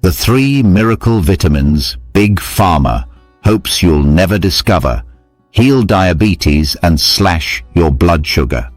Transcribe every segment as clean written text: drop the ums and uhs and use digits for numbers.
The 3 miracle vitamins Big Pharma hopes you'll never discover heal diabetes and slash your blood sugar.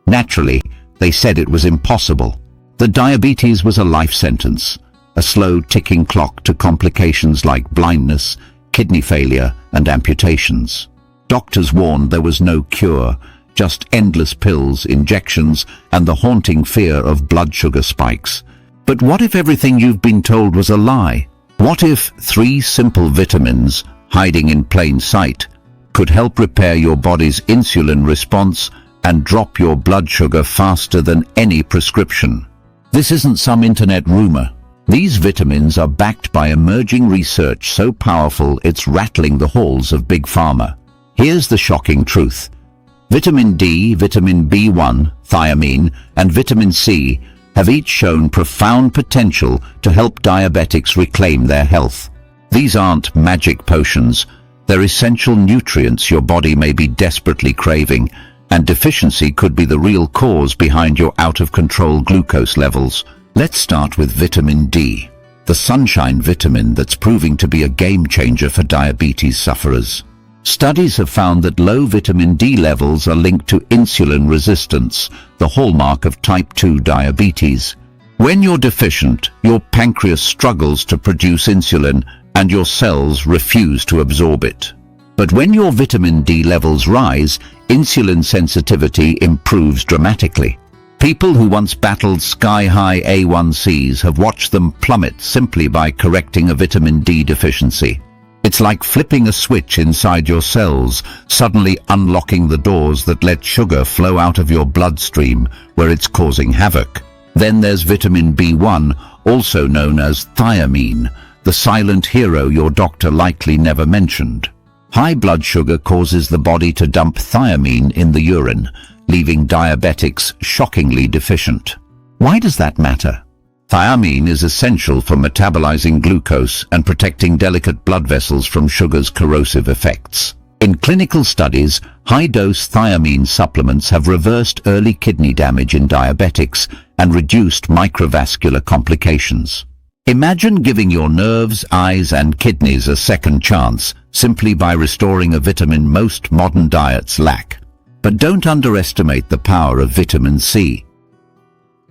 Naturally, they said it was impossible. The diabetes was a life sentence, a slow ticking clock to complications like blindness, kidney failure, and amputations. Doctors warned there was no cure, just endless pills, injections, and the haunting fear of blood sugar spikes. But what if everything you've been told was a lie? What if 3 simple vitamins, hiding in plain sight, could help repair your body's insulin response and drop your blood sugar faster than any prescription? This isn't some internet rumor. These vitamins are backed by emerging research so powerful it's rattling the halls of Big Pharma. Here's the shocking truth. Vitamin D, vitamin B1, thiamine, and vitamin C have each shown profound potential to help diabetics reclaim their health. These aren't magic potions. They're essential nutrients your body may be desperately craving, and deficiency could be the real cause behind your out-of-control glucose levels. Let's start with vitamin D, the sunshine vitamin that's proving to be a game-changer for diabetes sufferers. Studies have found that low vitamin D levels are linked to insulin resistance, the hallmark of type 2 diabetes. When you're deficient, your pancreas struggles to produce insulin and your cells refuse to absorb it. But when your vitamin D levels rise, insulin sensitivity improves dramatically. People who once battled sky-high A1Cs have watched them plummet simply by correcting a vitamin D deficiency. It's like flipping a switch inside your cells, suddenly unlocking the doors that let sugar flow out of your bloodstream where it's causing havoc. Then there's vitamin B1, also known as thiamine, the silent hero your doctor likely never mentioned. High blood sugar causes the body to dump thiamine in the urine, leaving diabetics shockingly deficient. Why does that matter? Thiamine is essential for metabolizing glucose and protecting delicate blood vessels from sugar's corrosive effects. In clinical studies, high-dose thiamine supplements have reversed early kidney damage in diabetics and reduced microvascular complications. Imagine giving your nerves, eyes, and kidneys a second chance simply by restoring a vitamin most modern diets lack. But don't underestimate the power of vitamin C.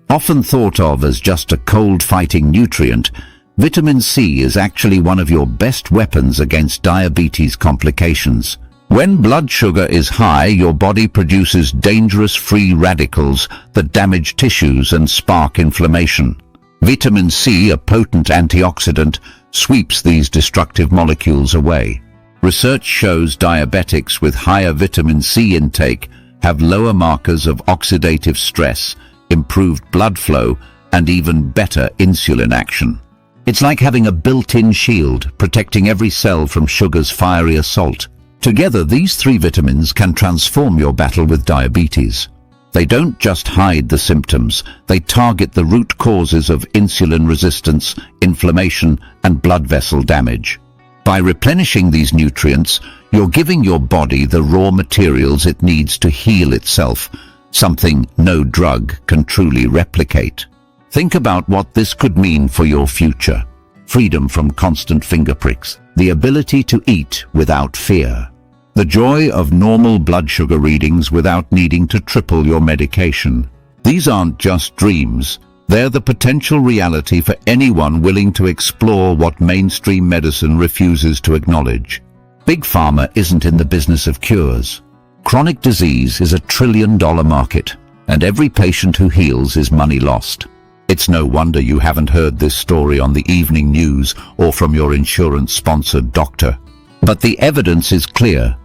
Often thought of as just a cold-fighting nutrient, vitamin C is actually one of your best weapons against diabetes complications. When blood sugar is high, your body produces dangerous free radicals that damage tissues and spark inflammation. Vitamin C, a potent antioxidant, sweeps these destructive molecules away. Research shows diabetics with higher vitamin C intake have lower markers of oxidative stress, improved blood flow, and even better insulin action. It's like having a built-in shield, protecting every cell from sugar's fiery assault. Together, these 3 vitamins can transform your battle with diabetes. They don't just hide the symptoms, they target the root causes of insulin resistance, inflammation, and blood vessel damage. By replenishing these nutrients, you're giving your body the raw materials it needs to heal itself, something no drug can truly replicate. Think about what this could mean for your future. Freedom from constant finger pricks, the ability to eat without fear, the joy of normal blood sugar readings without needing to triple your medication. These aren't just dreams, they're the potential reality for anyone willing to explore what mainstream medicine refuses to acknowledge. Big Pharma isn't in the business of cures. Chronic disease is a $1 trillion market, and every patient who heals is money lost. It's no wonder you haven't heard this story on the evening news or from your insurance-sponsored doctor. But the evidence is clear.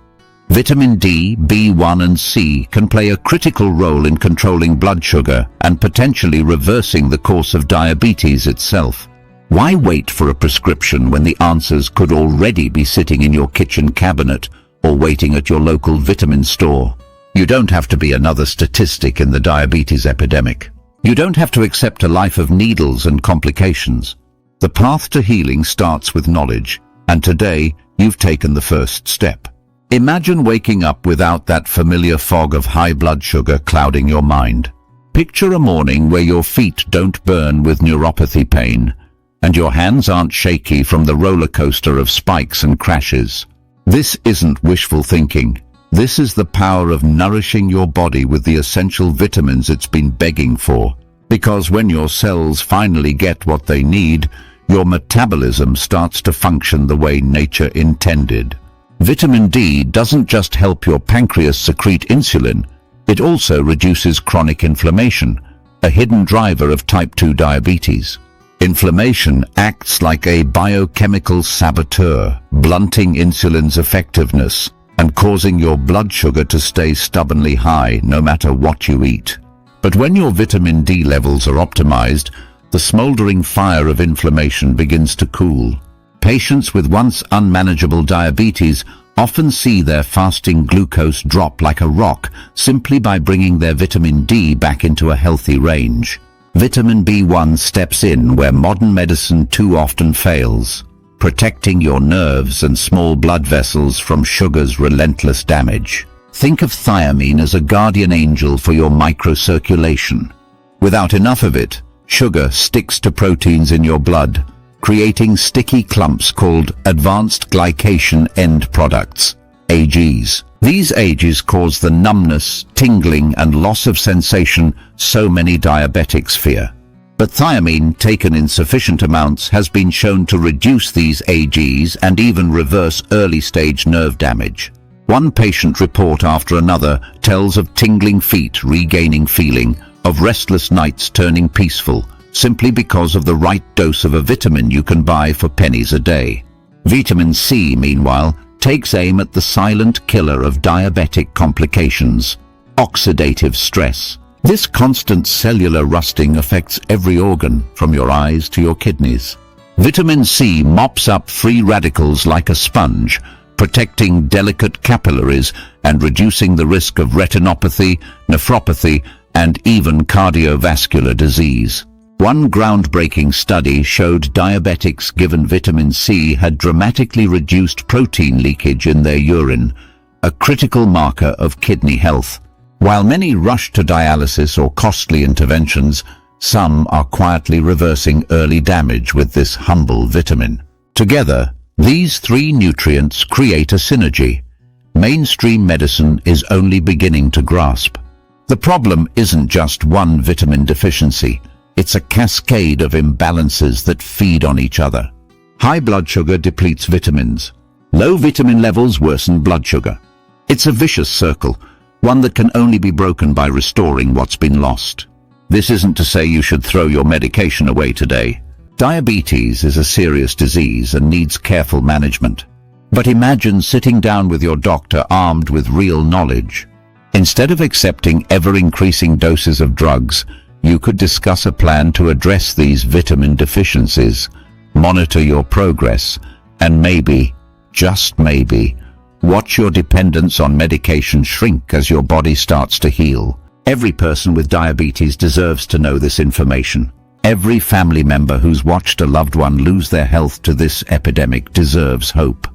Vitamin D, B1 and C can play a critical role in controlling blood sugar and potentially reversing the course of diabetes itself. Why wait for a prescription when the answers could already be sitting in your kitchen cabinet or waiting at your local vitamin store? You don't have to be another statistic in the diabetes epidemic. You don't have to accept a life of needles and complications. The path to healing starts with knowledge, and today you've taken the first step. Imagine waking up without that familiar fog of high blood sugar clouding your mind. Picture a morning where your feet don't burn with neuropathy pain, and your hands aren't shaky from the roller coaster of spikes and crashes. This isn't wishful thinking. This is the power of nourishing your body with the essential vitamins it's been begging for. Because when your cells finally get what they need, your metabolism starts to function the way nature intended. Vitamin D doesn't just help your pancreas secrete insulin, it also reduces chronic inflammation, a hidden driver of type 2 diabetes. Inflammation acts like a biochemical saboteur, blunting insulin's effectiveness and causing your blood sugar to stay stubbornly high no matter what you eat. But when your vitamin D levels are optimized, the smoldering fire of inflammation begins to cool. Patients with once unmanageable diabetes often see their fasting glucose drop like a rock simply by bringing their vitamin D back into a healthy range. Vitamin B1 steps in where modern medicine too often fails, protecting your nerves and small blood vessels from sugar's relentless damage. Think of thiamine as a guardian angel for your microcirculation. Without enough of it, sugar sticks to proteins in your blood, creating sticky clumps called advanced glycation end products, AGs. These AGs cause the numbness, tingling, and loss of sensation so many diabetics fear. But thiamine, taken in sufficient amounts, has been shown to reduce these AGs and even reverse early-stage nerve damage. One patient report after another tells of tingling feet regaining feeling, of restless nights turning peaceful, simply because of the right dose of a vitamin you can buy for pennies a day. Vitamin C, meanwhile, takes aim at the silent killer of diabetic complications, oxidative stress. This constant cellular rusting affects every organ, from your eyes to your kidneys. Vitamin C mops up free radicals like a sponge, protecting delicate capillaries and reducing the risk of retinopathy, nephropathy, and even cardiovascular disease. One groundbreaking study showed diabetics given vitamin C had dramatically reduced protein leakage in their urine, a critical marker of kidney health. While many rush to dialysis or costly interventions, some are quietly reversing early damage with this humble vitamin. Together, these three nutrients create a synergy mainstream medicine is only beginning to grasp. The problem isn't just one vitamin deficiency. It's a cascade of imbalances that feed on each other. High blood sugar depletes vitamins. Low vitamin levels worsen blood sugar. It's a vicious circle, one that can only be broken by restoring what's been lost. This isn't to say you should throw your medication away today. Diabetes is a serious disease and needs careful management. But imagine sitting down with your doctor armed with real knowledge. Instead of accepting ever-increasing doses of drugs, you could discuss a plan to address these vitamin deficiencies, monitor your progress, and maybe, just maybe, watch your dependence on medication shrink as your body starts to heal. Every person with diabetes deserves to know this information. Every family member who's watched a loved one lose their health to this epidemic deserves hope.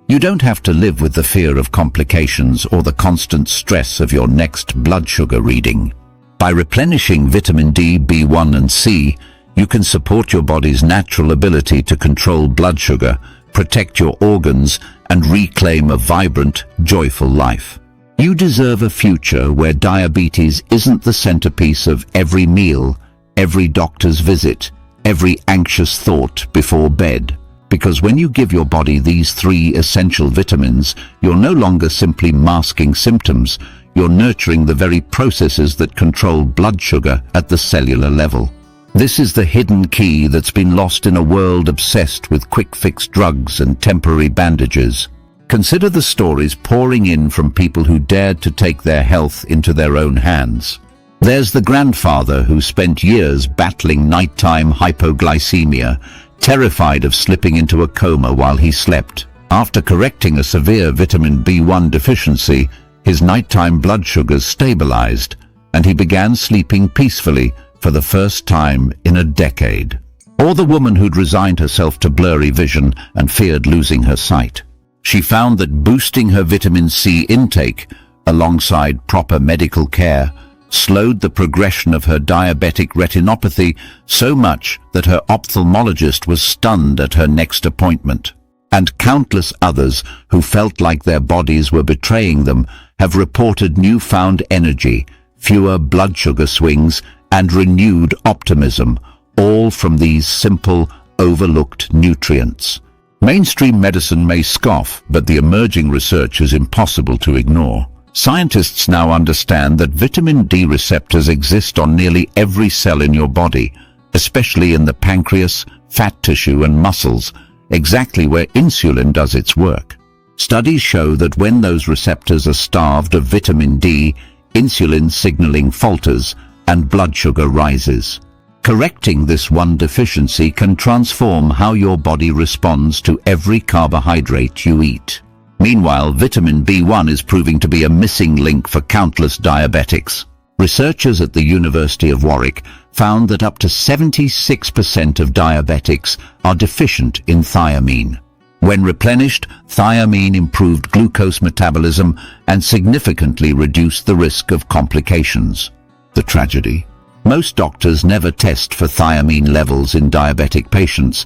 You don't have to live with the fear of complications or the constant stress of your next blood sugar reading. By replenishing vitamin D, B1 and C, you can support your body's natural ability to control blood sugar, protect your organs, and reclaim a vibrant, joyful life. You deserve a future where diabetes isn't the centerpiece of every meal, every doctor's visit, every anxious thought before bed. Because when you give your body these three essential vitamins, you're no longer simply masking symptoms, you're nurturing the very processes that control blood sugar at the cellular level. This is the hidden key that's been lost in a world obsessed with quick-fix drugs and temporary bandages. Consider the stories pouring in from people who dared to take their health into their own hands. There's the grandfather who spent years battling nighttime hypoglycemia, terrified of slipping into a coma while he slept. After correcting a severe vitamin B1 deficiency, his nighttime blood sugars stabilized, and he began sleeping peacefully for the first time in a decade. Or the woman who'd resigned herself to blurry vision and feared losing her sight. She found that boosting her vitamin C intake, alongside proper medical care, slowed the progression of her diabetic retinopathy so much that her ophthalmologist was stunned at her next appointment. And countless others who felt like their bodies were betraying them have reported newfound energy, fewer blood sugar swings, and renewed optimism, all from these simple, overlooked nutrients. Mainstream medicine may scoff, but the emerging research is impossible to ignore. Scientists now understand that vitamin D receptors exist on nearly every cell in your body, especially in the pancreas, fat tissue, and muscles, exactly where insulin does its work. Studies show that when those receptors are starved of vitamin D, insulin signaling falters and blood sugar rises. Correcting this one deficiency can transform how your body responds to every carbohydrate you eat. Meanwhile, vitamin B1 is proving to be a missing link for countless diabetics. Researchers at the University of Warwick found that up to 76% of diabetics are deficient in thiamine. When replenished, thiamine improved glucose metabolism and significantly reduced the risk of complications. The tragedy? Most doctors never test for thiamine levels in diabetic patients,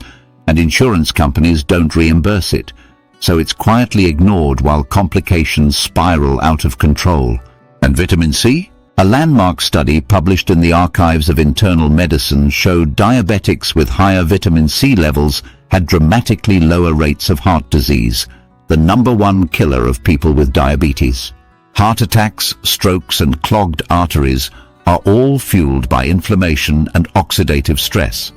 and insurance companies don't reimburse it, so it's quietly ignored while complications spiral out of control. And vitamin C? A landmark study published in the Archives of Internal Medicine showed diabetics with higher vitamin C levels had dramatically lower rates of heart disease, the #1 killer of people with diabetes. Heart attacks, strokes, and clogged arteries are all fueled by inflammation and oxidative stress,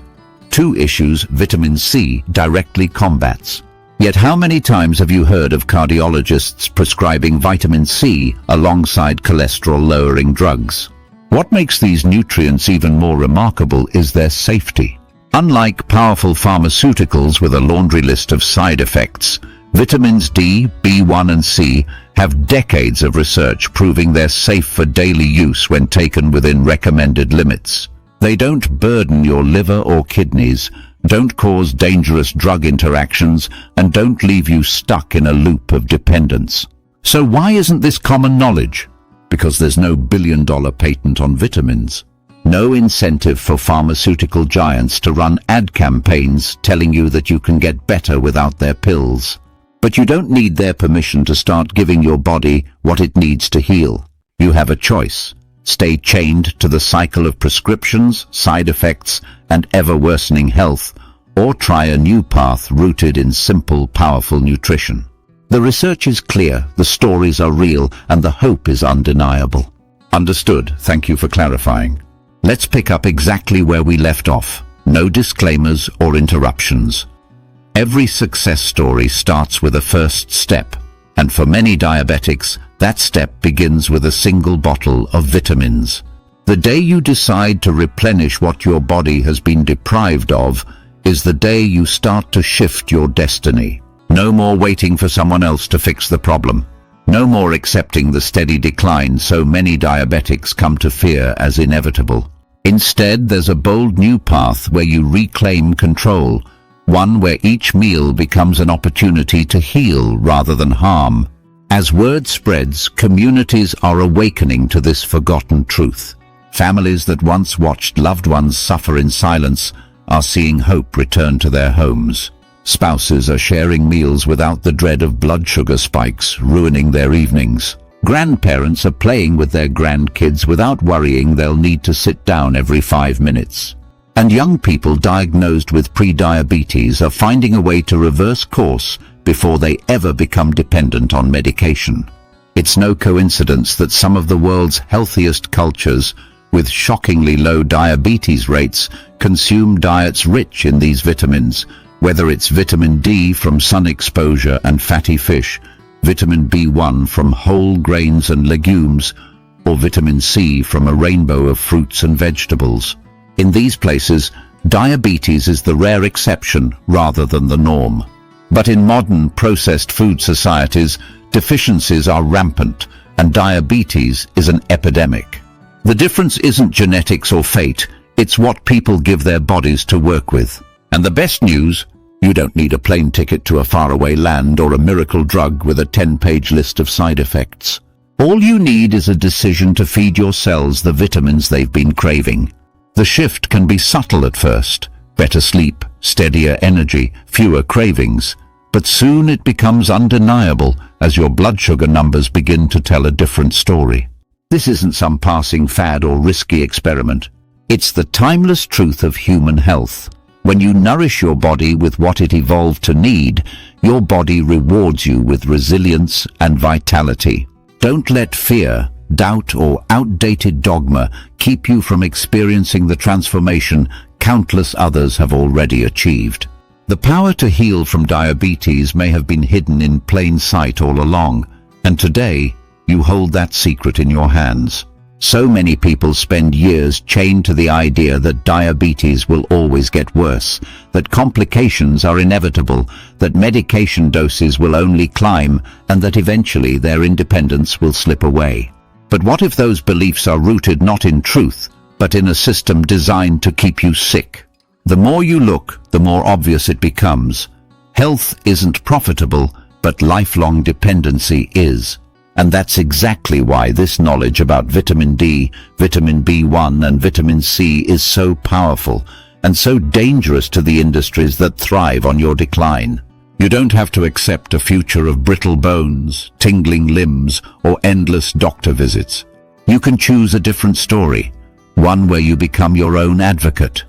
two issues vitamin C directly combats. Yet how many times have you heard of cardiologists prescribing vitamin C alongside cholesterol-lowering drugs? What makes these nutrients even more remarkable is their safety. Unlike powerful pharmaceuticals with a laundry list of side effects, vitamins D, B1 and C have decades of research proving they're safe for daily use when taken within recommended limits. They don't burden your liver or kidneys, don't cause dangerous drug interactions, and don't leave you stuck in a loop of dependence. So why isn't this common knowledge? Because there's no billion-dollar patent on vitamins. No incentive for pharmaceutical giants to run ad campaigns telling you that you can get better without their pills. But you don't need their permission to start giving your body what it needs to heal. You have a choice. Stay chained to the cycle of prescriptions, side effects, and ever-worsening health, or try a new path rooted in simple, powerful nutrition. The research is clear, the stories are real, and the hope is undeniable. Understood. Thank you for clarifying. Let's pick up exactly where we left off. No disclaimers or interruptions. Every success story starts with a first step, and for many diabetics, that step begins with a single bottle of vitamins. The day you decide to replenish what your body has been deprived of is the day you start to shift your destiny. No more waiting for someone else to fix the problem. No more accepting the steady decline so many diabetics come to fear as inevitable. Instead, there's a bold new path where you reclaim control, one where each meal becomes an opportunity to heal rather than harm. As word spreads, communities are awakening to this forgotten truth. Families that once watched loved ones suffer in silence are seeing hope return to their homes. Spouses are sharing meals without the dread of blood sugar spikes ruining their evenings. Grandparents are playing with their grandkids without worrying they'll need to sit down every 5 minutes. And young people diagnosed with pre-diabetes are finding a way to reverse course before they ever become dependent on medication. It's no coincidence that some of the world's healthiest cultures, with shockingly low diabetes rates, consume diets rich in these vitamins, whether it's vitamin D from sun exposure and fatty fish, vitamin B1 from whole grains and legumes, or vitamin C from a rainbow of fruits and vegetables. In these places, diabetes is the rare exception rather than the norm. But in modern processed food societies, deficiencies are rampant and diabetes is an epidemic. The difference isn't genetics or fate, it's what people give their bodies to work with. And the best news, you don't need a plane ticket to a faraway land or a miracle drug with a 10-page list of side effects. All you need is a decision to feed your cells the vitamins they've been craving. The shift can be subtle at first. Better sleep, steadier energy, fewer cravings. But soon it becomes undeniable as your blood sugar numbers begin to tell a different story. This isn't some passing fad or risky experiment. It's the timeless truth of human health. When you nourish your body with what it evolved to need, your body rewards you with resilience and vitality. Don't let fear, doubt, or outdated dogma keep you from experiencing the transformation countless others have already achieved. The power to heal from diabetes may have been hidden in plain sight all along, and today you hold that secret in your hands. So many people spend years chained to the idea that diabetes will always get worse, that complications are inevitable, that medication doses will only climb, and that eventually their independence will slip away. But what if those beliefs are rooted not in truth, but in a system designed to keep you sick? The more you look, the more obvious it becomes. Health isn't profitable, but lifelong dependency is. And that's exactly why this knowledge about vitamin D, vitamin B1 and vitamin C is so powerful and so dangerous to the industries that thrive on your decline. You don't have to accept a future of brittle bones, tingling limbs, or endless doctor visits. You can choose a different story, one where you become your own advocate,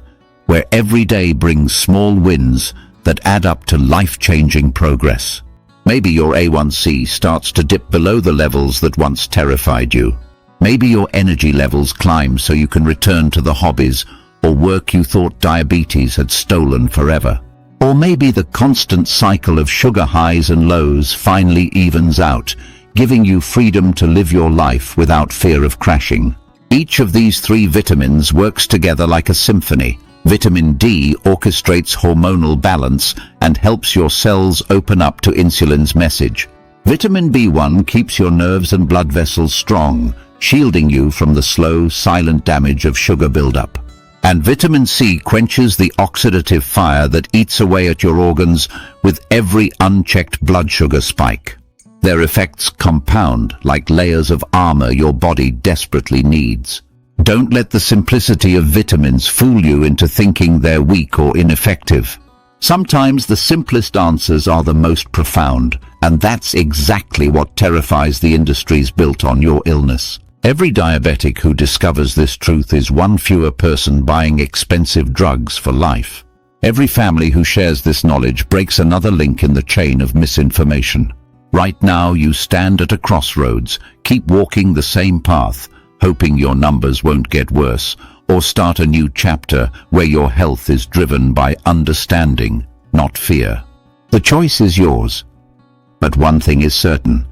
where every day brings small wins that add up to life-changing progress. Maybe your A1C starts to dip below the levels that once terrified you. Maybe your energy levels climb so you can return to the hobbies or work you thought diabetes had stolen forever. Or maybe the constant cycle of sugar highs and lows finally evens out, giving you freedom to live your life without fear of crashing. Each of these three vitamins works together like a symphony. Vitamin D orchestrates hormonal balance and helps your cells open up to insulin's message. Vitamin B1 keeps your nerves and blood vessels strong, shielding you from the slow, silent damage of sugar buildup. And vitamin C quenches the oxidative fire that eats away at your organs with every unchecked blood sugar spike. Their effects compound like layers of armor your body desperately needs. Don't let the simplicity of vitamins fool you into thinking they're weak or ineffective. Sometimes the simplest answers are the most profound, and that's exactly what terrifies the industries built on your illness. Every diabetic who discovers this truth is one fewer person buying expensive drugs for life. Every family who shares this knowledge breaks another link in the chain of misinformation. Right now you stand at a crossroads. Keep walking the same path, hoping your numbers won't get worse, or start a new chapter where your health is driven by understanding, not fear. The choice is yours. But one thing is certain.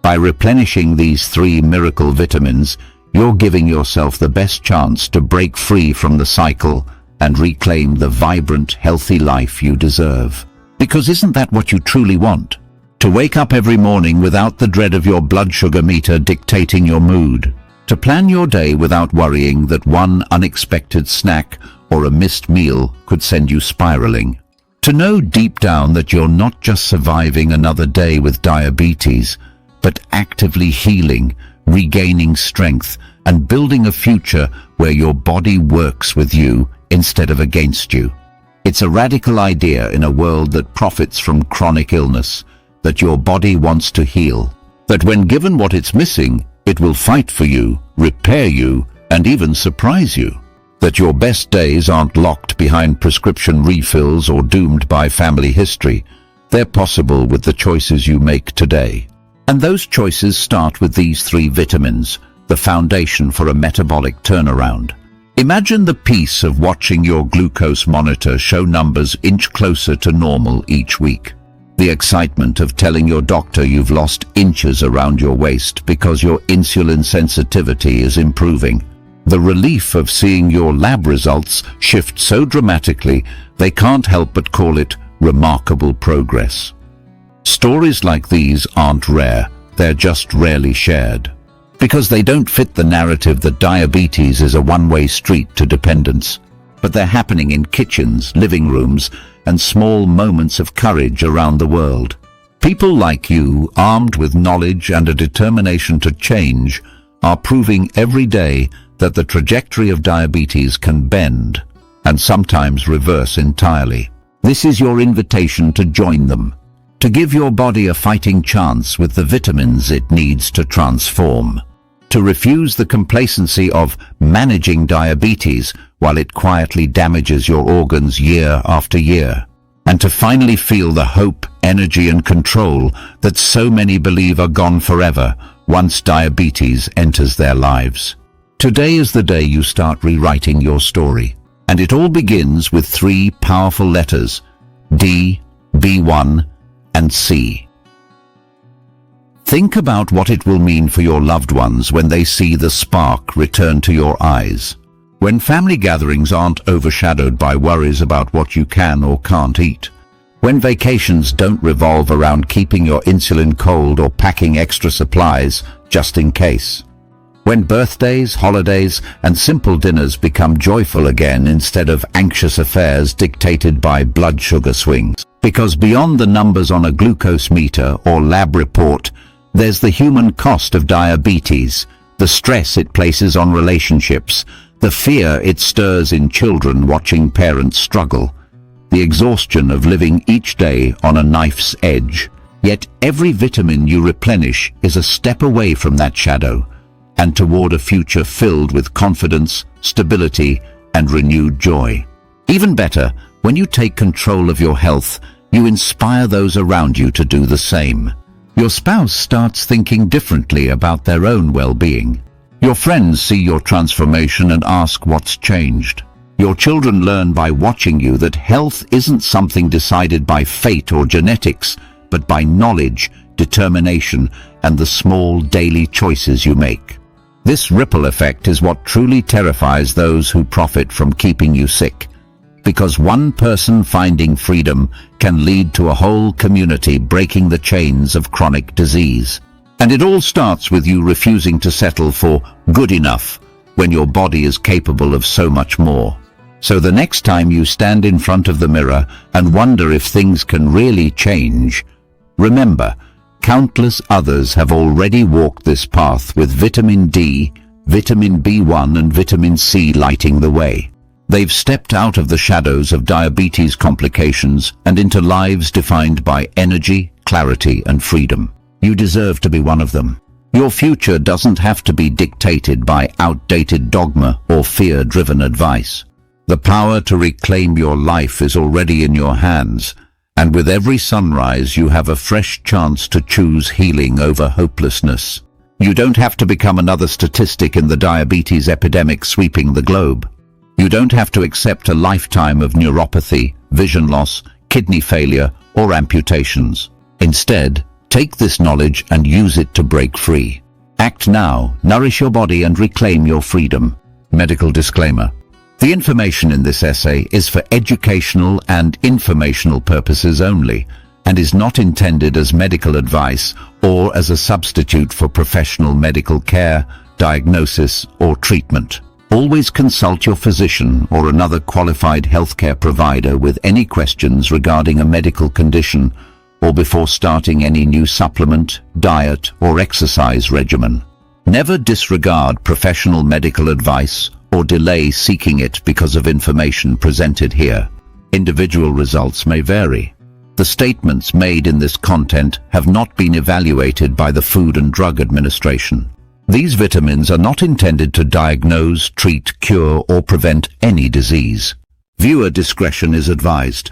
By replenishing these three miracle vitamins, you're giving yourself the best chance to break free from the cycle and reclaim the vibrant, healthy life you deserve. Because isn't that what you truly want? To wake up every morning without the dread of your blood sugar meter dictating your mood. To plan your day without worrying that one unexpected snack or a missed meal could send you spiraling. To know deep down that you're not just surviving another day with diabetes, but actively healing, regaining strength, and building a future where your body works with you instead of against you. It's a radical idea in a world that profits from chronic illness, that your body wants to heal, that when given what it's missing, it will fight for you, repair you, and even surprise you. That your best days aren't locked behind prescription refills or doomed by family history. They're possible with the choices you make today. And those choices start with these three vitamins, the foundation for a metabolic turnaround. Imagine the peace of watching your glucose monitor show numbers inch closer to normal each week. The excitement of telling your doctor you've lost inches around your waist because your insulin sensitivity is improving. The relief of seeing your lab results shift so dramatically they can't help but call it remarkable progress. Stories like these aren't rare, they're just rarely shared. Because they don't fit the narrative that diabetes is a one-way street to dependence. But they're happening in kitchens, living rooms, and small moments of courage around the world. People like you, armed with knowledge and a determination to change, are proving every day that the trajectory of diabetes can bend and sometimes reverse entirely. This is your invitation to join them, to give your body a fighting chance with the vitamins it needs to transform, to refuse the complacency of managing diabetes while it quietly damages your organs year after year, and to finally feel the hope, energy and control that so many believe are gone forever once diabetes enters their lives. Today is the day you start rewriting your story, and it all begins with 3 powerful letters: D, B1, and C. Think about what it will mean for your loved ones when they see the spark return to your eyes. When family gatherings aren't overshadowed by worries about what you can or can't eat. When vacations don't revolve around keeping your insulin cold or packing extra supplies just in case. When birthdays, holidays, and simple dinners become joyful again instead of anxious affairs dictated by blood sugar swings. Because beyond the numbers on a glucose meter or lab report, there's the human cost of diabetes, the stress it places on relationships, the fear it stirs in children watching parents struggle, the exhaustion of living each day on a knife's edge. Yet every vitamin you replenish is a step away from that shadow and toward a future filled with confidence, stability, and renewed joy. Even better, when you take control of your health, you inspire those around you to do the same. Your spouse starts thinking differently about their own well-being. Your friends see your transformation and ask what's changed. Your children learn by watching you that health isn't something decided by fate or genetics, but by knowledge, determination, and the small daily choices you make. This ripple effect is what truly terrifies those who profit from keeping you sick, because one person finding freedom can lead to a whole community breaking the chains of chronic disease. And it all starts with you refusing to settle for good enough when your body is capable of so much more. So the next time you stand in front of the mirror and wonder if things can really change, remember, countless others have already walked this path with vitamin D, vitamin B1 and vitamin C lighting the way. They've stepped out of the shadows of diabetes complications and into lives defined by energy, clarity and freedom. You deserve to be one of them. Your future doesn't have to be dictated by outdated dogma or fear-driven advice. The power to reclaim your life is already in your hands, and with every sunrise you have a fresh chance to choose healing over hopelessness. You don't have to become another statistic in the diabetes epidemic sweeping the globe. You don't have to accept a lifetime of neuropathy, vision loss, kidney failure, or amputations. Instead, take this knowledge and use it to break free. Act now, nourish your body and reclaim your freedom. Medical disclaimer. The information in this essay is for educational and informational purposes only and is not intended as medical advice or as a substitute for professional medical care, diagnosis, or treatment. Always consult your physician or another qualified healthcare provider with any questions regarding a medical condition or before starting any new supplement, diet, or exercise regimen. Never disregard professional medical advice or delay seeking it because of information presented here. Individual results may vary. The statements made in this content have not been evaluated by the Food and Drug Administration. These vitamins are not intended to diagnose, treat, cure, or prevent any disease. Viewer discretion is advised.